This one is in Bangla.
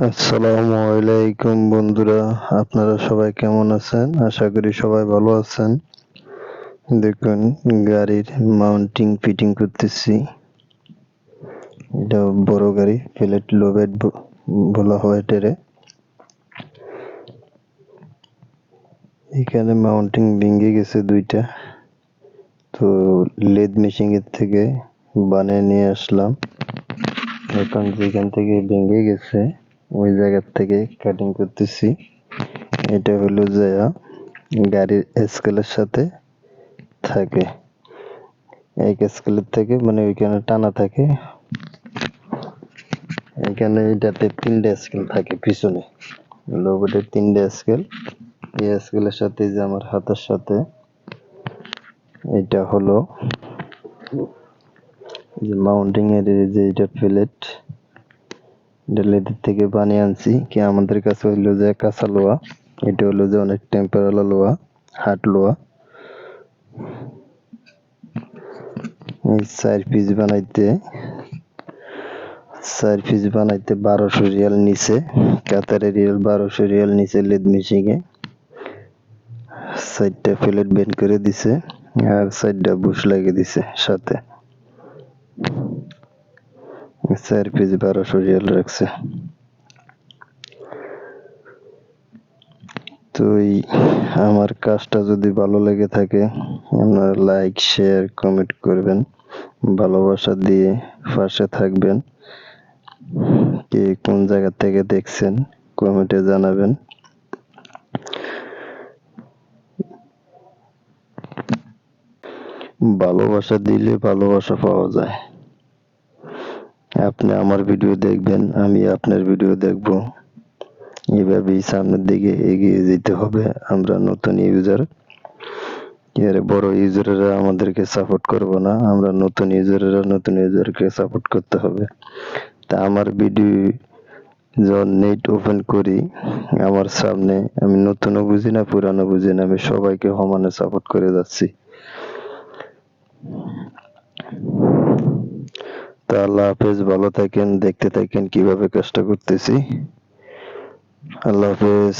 আসসালামু আলাইকুম বন্ধুরা, আপনারা সবাই কেমন আছেন? আশা করি সবাই ভালো আছেন। দেখুন, গাড়ির মাউন্টিং ফিটিং করতেছি। এটা বড় গাড়ি, প্লেট লোবেড বলা হয় এটারে। এখানে মাউন্টিং ভেঙে গেছে দুইটা, তো লেদ মেশিন এর থেকে বানিয়ে নিয়ে আসলাম। এখন যেখান থেকে ভেঙে গেছে ওই জায়গা থেকে কাটিং করতেছি। এটা হলো যে গাড়ির স্কেলের সাথে থাকে, এক স্কেলের থেকে মানে ওইখানে টানা থাকে। এখানে এটাতে 3টা স্কেল থাকে পিছনে, লোগোতে 3টা স্কেল। এই স্কেলের সাথে যে আমার হাতের সাথে এটা হলো যে মাউন্টিং এর যে এটা প্লেট, এটা লেদের থেকে বানিয়ে আনছি। কি আমাদের কাছে হইলো যে কাঁচা লোহা, এটা হলো যে অনেক টেম্পারেলা লোহা, হার্ড লোহা। এই 4 পিস বানাইতে 1200 রিয়াল নিচে, কাতারের রিয়াল 1200 রিয়াল নিচে। লেদ মেশিনে 4টা প্লেট বের করে দিছে আর 4টা বুশ লাগিয়ে দিছে সাথে। 4 পিস 1200 রিয়াল রাখছে। তো আমার কাজটা যদি ভালো লেগে থাকে আপনারা লাইক, শেয়ার, কমেন্ট করবেন, ভালোবাসা দিয়ে পাশে থাকবেন। কে কোন জায়গা থেকে দেখছেন কমেন্টে জানাবেন। ভালোবাসা দিলে ভালোবাসা পাওয়া যায়। আপনি আমার ভিডিও দেখবেন, আমি আপনার ভিডিও দেখব। এভাবেই সামনের দিকে এগিয়ে যেতে হবে। আমরা নতুন ইউজার, এর বড় ইউজাররা আমাদেরকে সাপোর্ট করবো না, আমরা নতুন ইউজারকে সাপোর্ট করতে হবে। তা আমার ভিডিও যখন নেট ওপেন করি, আমার সামনে আমি নতুনও বুঝি না পুরানো বুঝি না, আমি সবাইকে সমানে সাপোর্ট করে যাচ্ছি। তা আল্লাহ হাফেজ, ভালো থাকেন, দেখতে থাকেন কিভাবে কাজটা করতেছি। আল্লাহ হাফেজ।